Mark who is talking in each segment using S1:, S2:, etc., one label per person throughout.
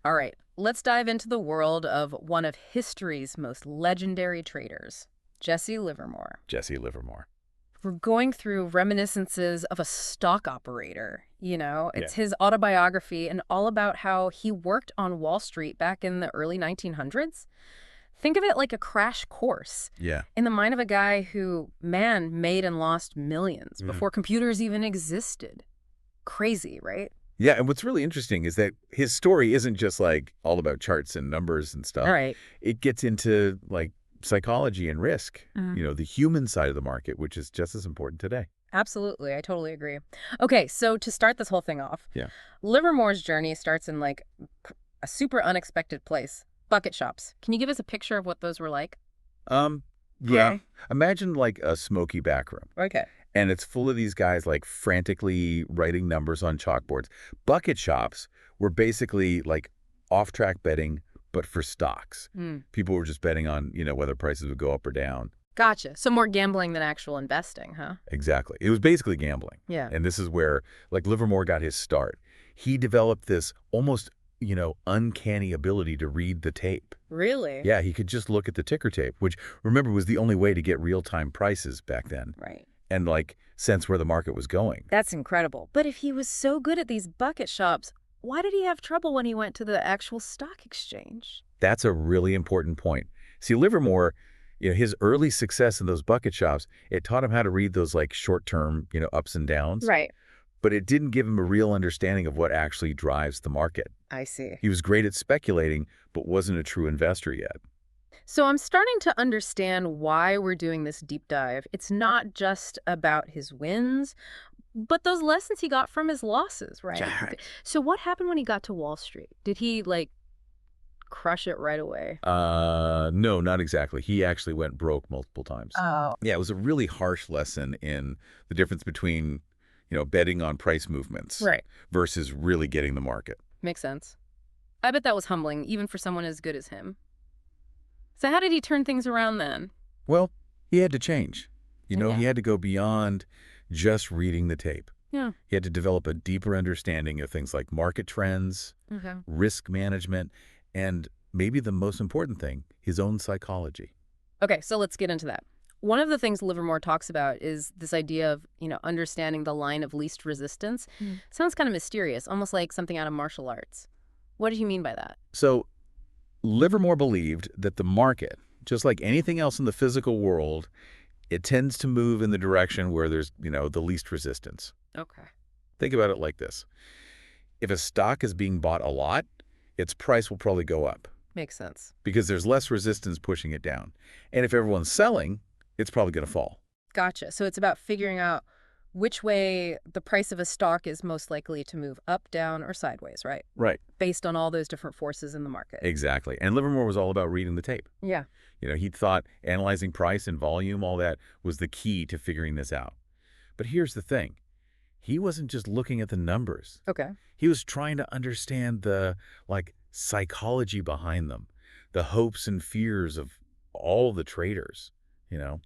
S1: All right, let's dive into the world of one of history's most legendary traders, Jesse Livermore.
S2: Jesse Livermore.
S1: We're going through reminiscences of a stock operator.
S2: Yeah.
S1: It's his autobiography and all about how he worked on Wall Street back in the early 1900s. Think of it like a crash course
S2: Yeah.
S1: in the mind of a guy who, man, made and lost millions
S2: Mhm.
S1: before computers even existed. Crazy, right?
S2: Yeah, and what's really interesting is that his story isn't just like all about charts and numbers and
S1: All
S2: stuff.
S1: right.
S2: It gets into like psychology and risk,
S1: Mhm.
S2: the human side of the market, which is just as important today.
S1: Absolutely. I totally agree. Okay, so to start this whole thing off,
S2: Yeah.
S1: Livermore's journey starts in like a super unexpected place, bucket shops. Can you give us a picture of what those were like?
S2: Um, yeah.
S1: Okay.
S2: Imagine like a smoky back room,
S1: Okay.
S2: and it's full of these guys like frantically writing numbers on chalkboards. Bucket shops were basically like off-track betting, but for stocks.
S1: Hmm.
S2: People were just betting on, whether prices would go up or down.
S1: Gotcha. So more gambling than actual investing, huh?
S2: Exactly. It was basically gambling.
S1: Yeah.
S2: And this is where, like, Livermore got his start. He developed this almost, uncanny ability to read the tape.
S1: Really?
S2: Yeah, he could just look at the ticker tape, which, remember, was the only way to get real-time prices back then
S1: Right.
S2: and, like, sense where the market was going.
S1: That's incredible. But if he was so good at these bucket shops, why did he have trouble when he went to the actual stock exchange?
S2: That's a really important point. See, Livermore, his early success in those bucket shops, it taught him how to read those, like, short-term, ups and downs.
S1: Right.
S2: But it didn't give him a real understanding of what actually drives the market.
S1: I see.
S2: He was great at speculating, but wasn't a true investor yet.
S1: So I'm starting to understand why we're doing this deep dive. It's not just about his wins, but those lessons he got from his losses, right?
S2: Yeah.
S1: So what happened when he got to Wall Street? Did he, like, crush it right away?
S2: No, not exactly. He actually went broke multiple times.
S1: Oh.
S2: Yeah, it was a really harsh lesson in the difference between, betting on price movements
S1: Right.
S2: versus really getting the market.
S1: Makes sense. I bet that was humbling, even for someone as good as him. So how did he turn things around then?
S2: Well, he had to change.
S1: Yeah.
S2: He had to go beyond just reading the tape.
S1: Yeah.
S2: He had to develop a deeper understanding of things like market trends,
S1: Okay.
S2: risk management, and maybe the most important thing, his own psychology.
S1: Okay, so let's get into that. One of the things Livermore talks about is this idea of, understanding the line of least resistance. Sounds kind of mysterious, almost like something out of martial arts. What did he mean by that?
S2: So Livermore believed that the market, just like anything else in the physical world, it tends to move in the direction where there's, the least resistance.
S1: Okay.
S2: Think about it like this. If a stock is being bought a lot, its price will probably go up
S1: Makes sense.
S2: because there's less resistance pushing it down. And if everyone's selling, it's probably going to fall.
S1: Gotcha. So it's about figuring out which way the price of a stock is most likely to move up, down, or sideways, right?
S2: Right.
S1: Based on all those different forces in the market.
S2: Exactly. And Livermore was all about reading the tape.
S1: Yeah.
S2: He thought analyzing price and volume, all that, was the key to figuring this out. But here's the thing. He wasn't just looking at the numbers.
S1: Okay.
S2: He was trying to understand the, psychology behind them, the hopes and fears of all the traders,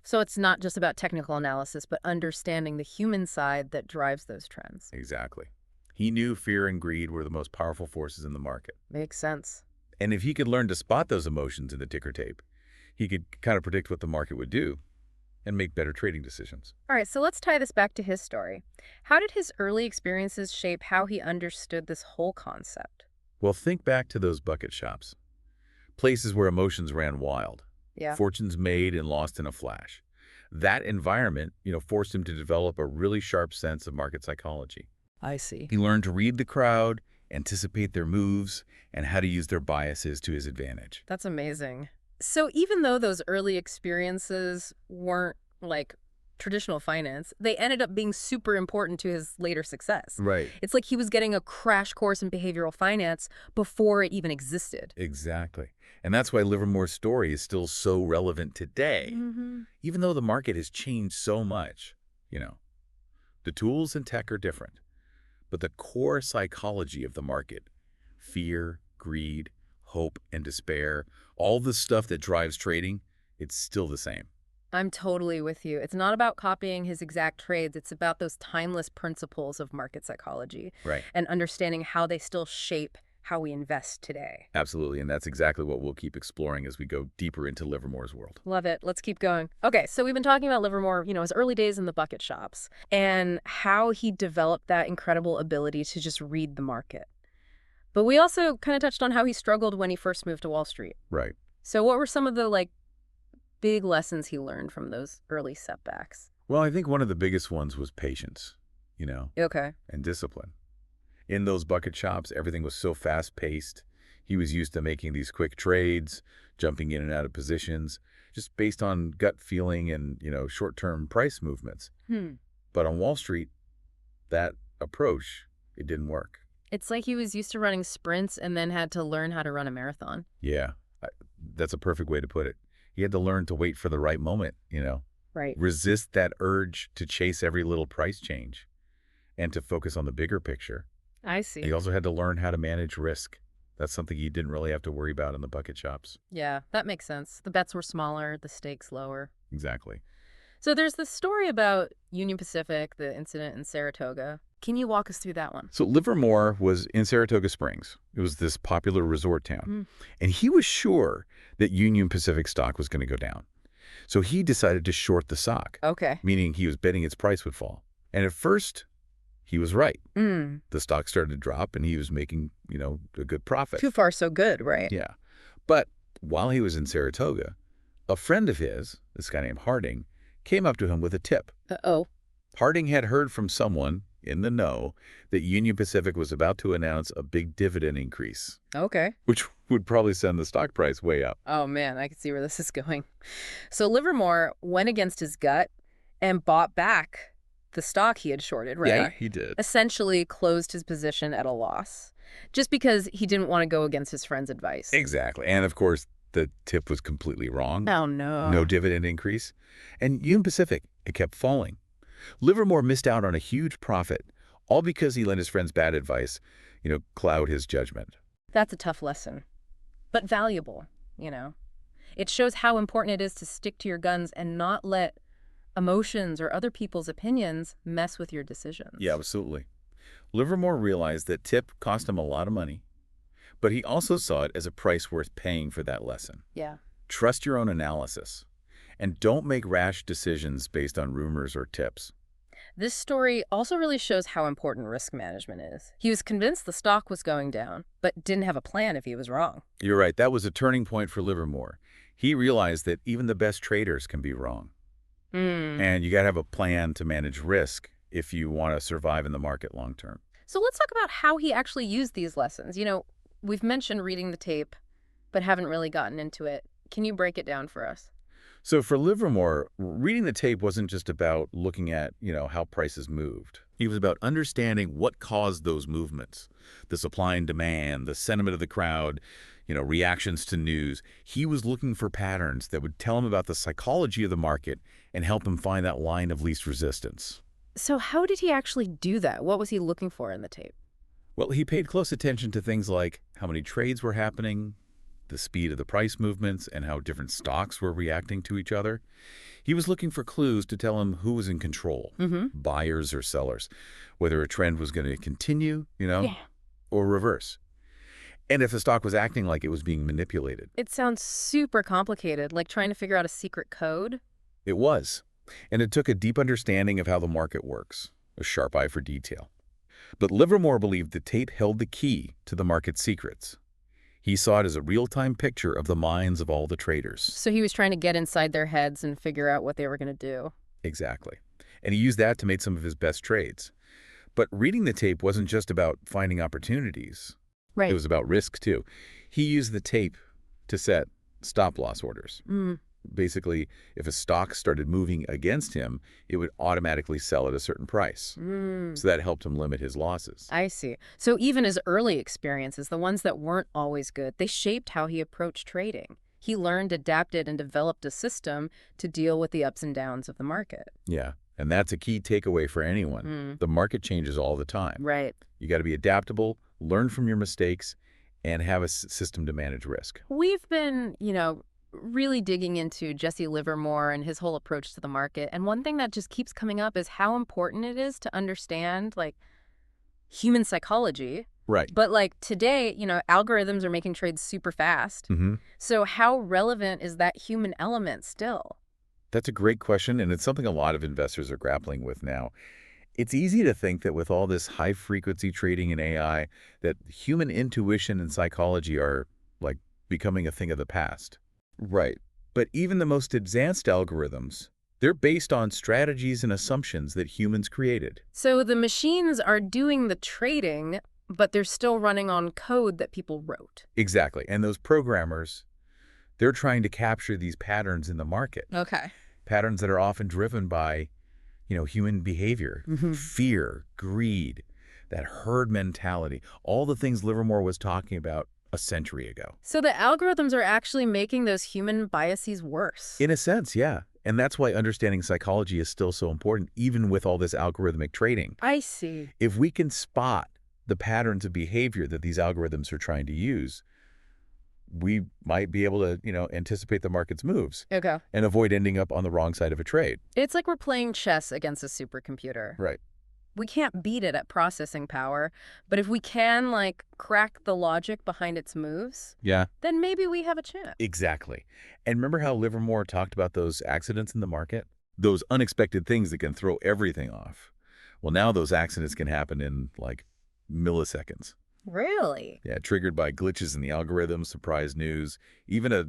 S1: So it's not just about technical analysis, but understanding the human side that drives those trends.
S2: Exactly. He knew fear and greed were the most powerful forces in the market.
S1: Makes sense.
S2: And if he could learn to spot those emotions in the ticker tape, he could kind of predict what the market would do and make better trading decisions.
S1: All right, so let's tie this back to his story. How did his early experiences shape how he understood this whole concept?
S2: Well, think back to those bucket shops, places where emotions ran wild,
S1: Yeah.
S2: fortunes made and lost in a flash. That environment, forced him to develop a really sharp sense of market psychology.
S1: I see.
S2: He learned to read the crowd, anticipate their moves, and how to use their biases to his advantage.
S1: That's amazing. So even though those early experiences weren't like traditional finance, they ended up being super important to his later success.
S2: Right.
S1: It's like he was getting a crash course in behavioral finance before it even existed.
S2: Exactly. And that's why Livermore's story is still so relevant today, even though the market has changed so much. The tools and tech are different, but the core psychology of the market, fear, greed, hope, and despair, all the stuff that drives trading, it's still the same.
S1: I'm totally with you. It's not about copying his exact trades. It's about those timeless principles of market psychology
S2: Right.
S1: and understanding how they still shape how we invest today.
S2: Absolutely, and that's exactly what we'll keep exploring as we go deeper into Livermore's world.
S1: Love it. Let's keep going. Okay, so we've been talking about Livermore, his early days in the bucket shops and how he developed that incredible ability to just read the market. But we also kind of touched on how he struggled when he first moved to Wall Street.
S2: Right.
S1: So what were some of the, big lessons he learned from those early setbacks?
S2: Well, I think one of the biggest ones was patience,
S1: Okay.
S2: and discipline. In those bucket shops, everything was so fast-paced. He was used to making these quick trades, jumping in and out of positions, just based on gut feeling and, short-term price movements. But on Wall Street, that approach, it didn't work.
S1: It's like he was used to running sprints and then had to learn how to run a marathon.
S2: Yeah, that's a perfect way to put it. He had to learn to wait for the right moment,
S1: Right.
S2: resist that urge to chase every little price change and to focus on the bigger picture.
S1: I see.
S2: He also had to learn how to manage risk. That's something he didn't really have to worry about in the bucket shops.
S1: Yeah, that makes sense. The bets were smaller, the stakes lower.
S2: Exactly.
S1: So there's this story about Union Pacific, the incident in Saratoga. Can you walk us through that one?
S2: So Livermore was in Saratoga Springs. It was this popular resort town. And he was sure that Union Pacific stock was going to go down. So he decided to short the stock,
S1: Okay.
S2: meaning he was betting its price would fall. And at first, he was right. The stock started to drop, and he was making, a good profit.
S1: Too far, so good, right?
S2: Yeah. But while he was in Saratoga, a friend of his, this guy named Harding, came up to him with a tip.
S1: Uh-oh.
S2: Harding had heard from someone in the know that Union Pacific was about to announce a big dividend increase,
S1: Okay.
S2: which would probably send the stock price way up.
S1: Oh, man, I can see where this is going. So Livermore went against his gut and bought back the stock he had shorted, right?
S2: Yeah, he did.
S1: Essentially closed his position at a loss just because he didn't want to go against his friend's advice.
S2: Exactly. And of course, the tip was completely wrong.
S1: Oh, no.
S2: No dividend increase. And Union Pacific, it kept falling. Livermore missed out on a huge profit, all because he let his friend's bad advice, cloud his judgment.
S1: That's a tough lesson, but valuable, It shows how important it is to stick to your guns and not let emotions or other people's opinions mess with your decisions.
S2: Yeah, absolutely. Livermore realized that tip cost him a lot of money, but he also saw it as a price worth paying for that lesson.
S1: Yeah.
S2: Trust your own analysis, and don't make rash decisions based on rumors or tips.
S1: This story also really shows how important risk management is. He was convinced the stock was going down, but didn't have a plan if he was wrong.
S2: You're right. That was a turning point for Livermore. He realized that even the best traders can be wrong. And you got to have a plan to manage risk if you want to survive in the market long term.
S1: So let's talk about how he actually used these lessons. We've mentioned reading the tape, but haven't really gotten into it. Can you break it down for us?
S2: So for Livermore, reading the tape wasn't just about looking at, how prices moved. It was about understanding what caused those movements, the supply and demand, the sentiment of the crowd, reactions to news. He was looking for patterns that would tell him about the psychology of the market and help him find that line of least resistance.
S1: So how did he actually do that? What was he looking for in the tape?
S2: Well, he paid close attention to things like how many trades were happening, the speed of the price movements, and how different stocks were reacting to each other. He was looking for clues to tell him who was in control, buyers or sellers, whether a trend was going to continue, or reverse. And if the stock was acting like it was being manipulated.
S1: It sounds super complicated, like trying to figure out a secret code.
S2: It was. And it took a deep understanding of how the market works, a sharp eye for detail. But Livermore believed the tape held the key to the market's secrets. He saw it as a real-time picture of the minds of all the traders.
S1: So he was trying to get inside their heads and figure out what they were going to do.
S2: Exactly. And he used that to make some of his best trades. But reading the tape wasn't just about finding opportunities.
S1: Right.
S2: It was about risk, too. He used the tape to set stop-loss orders. Basically, if a stock started moving against him, it would automatically sell at a certain price. So that helped him limit his losses.
S1: I see. So even his early experiences, the ones that weren't always good, they shaped how he approached trading. He learned, adapted, and developed a system to deal with the ups and downs of the market.
S2: Yeah, and that's a key takeaway for anyone. The market changes all the time.
S1: Right.
S2: You got to be adaptable, learn from your mistakes, and have a system to manage risk.
S1: We've been, really digging into Jesse Livermore and his whole approach to the market. And one thing that just keeps coming up is how important it is to understand, human psychology
S2: Right.
S1: But like today, algorithms are making trades super fast. So how relevant is that human element still?
S2: That's a great question, and it's something a lot of investors are grappling with now. It's easy to think that with all this high-frequency trading in AI, that human intuition and psychology are, like, becoming a thing of the past. Right. But even the most advanced algorithms, they're based on strategies and assumptions that humans created.
S1: So the machines are doing the trading, but they're still running on code that people wrote.
S2: Exactly. And those programmers, they're trying to capture these patterns in the market.
S1: Okay.
S2: Patterns that are often driven by, human behavior, fear, greed, that herd mentality, all the things Livermore was talking about a century ago.
S1: So the algorithms are actually making those human biases worse.
S2: In a sense, yeah. And that's why understanding psychology is still so important, even with all this algorithmic trading.
S1: I see.
S2: If we can spot the patterns of behavior that these algorithms are trying to use, we might be able to, anticipate the market's moves.
S1: Okay.
S2: And avoid ending up on the wrong side of a trade.
S1: It's like we're playing chess against a supercomputer.
S2: Right.
S1: We can't beat it at processing power, but if we can, crack the logic behind its moves,
S2: Yeah.
S1: then maybe we have a chance.
S2: Exactly. And remember how Livermore talked about those accidents in the market? Those unexpected things that can throw everything off. Well, now those accidents can happen in, milliseconds.
S1: Really?
S2: Yeah, triggered by glitches in the algorithm, surprise news, even a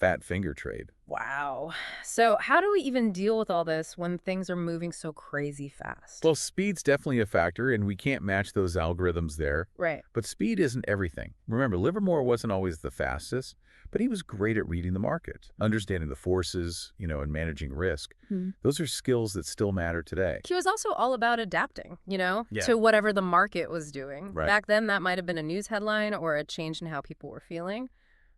S2: fat finger trade.
S1: Wow. So how do we even deal with all this when things are moving so crazy fast?
S2: Well, speed's definitely a factor, and we can't match those algorithms there.
S1: Right.
S2: But speed isn't everything. Remember, Livermore wasn't always the fastest, but he was great at reading the market, understanding the forces, and managing risk. Those are skills that still matter today.
S1: He was also all about adapting,
S2: Yeah.
S1: to whatever the market was doing.
S2: Right.
S1: Back then, that might have been a news headline or a change in how people were feeling.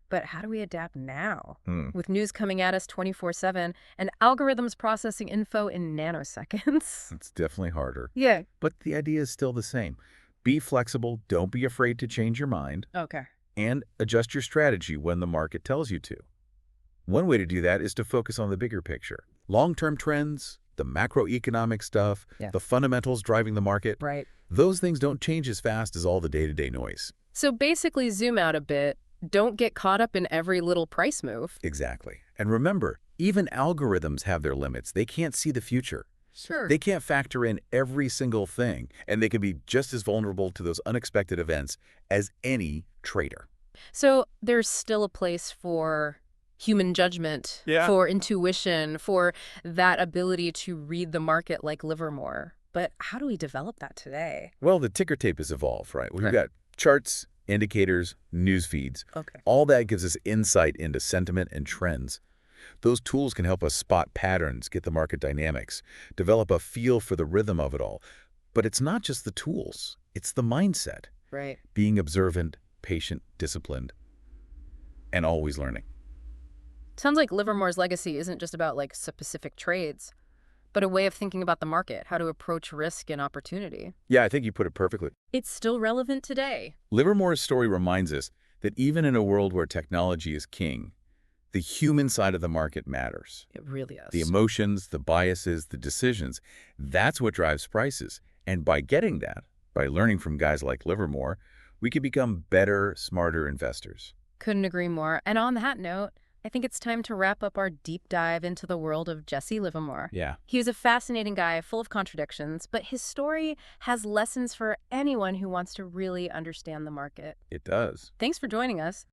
S1: But how do we adapt now? With news coming at us 24/7 and algorithms processing info in nanoseconds?
S2: It's definitely harder.
S1: Yeah.
S2: But the idea is still the same. Be flexible, don't be afraid to change your mind,
S1: Okay.
S2: and adjust your strategy when the market tells you to. One way to do that is to focus on the bigger picture. Long-term trends, the macroeconomic stuff,
S1: Yeah.
S2: the fundamentals driving the market,
S1: Right.
S2: those things don't change as fast as all the day-to-day noise.
S1: So basically, zoom out a bit. Don't get caught up in every little price move.
S2: Exactly. And remember, even algorithms have their limits. They can't see the future.
S1: Sure.
S2: They can't factor in every single thing, and they can be just as vulnerable to those unexpected events as any trader.
S1: So there's still a place for human judgment, for intuition, for that ability to read the market like Livermore. But how do we develop that today?
S2: Well, the ticker tape has evolved, right? We've got charts, indicators, news feeds.
S1: Okay.
S2: All that gives us insight into sentiment and trends. Those tools can help us spot patterns, get the market dynamics, develop a feel for the rhythm of it all. But it's not just the tools, it's the mindset.
S1: Right.
S2: Being observant, patient, disciplined, and always learning.
S1: Sounds like Livermore's legacy isn't just about specific trades, but a way of thinking about the market, how to approach risk and opportunity.
S2: Yeah, I think you put it perfectly.
S1: It's still relevant today.
S2: Livermore's story reminds us that even in a world where technology is king, the human side of the market matters.
S1: It really is.
S2: The emotions, the biases, the decisions, that's what drives prices. And by getting that, by learning from guys like Livermore, we can become better, smarter investors.
S1: Couldn't agree more. And on that note, I think it's time to wrap up our deep dive into the world of Jesse Livermore.
S2: Yeah.
S1: He was a fascinating guy, full of contradictions, but his story has lessons for anyone who wants to really understand the market.
S2: It does.
S1: Thanks for joining us.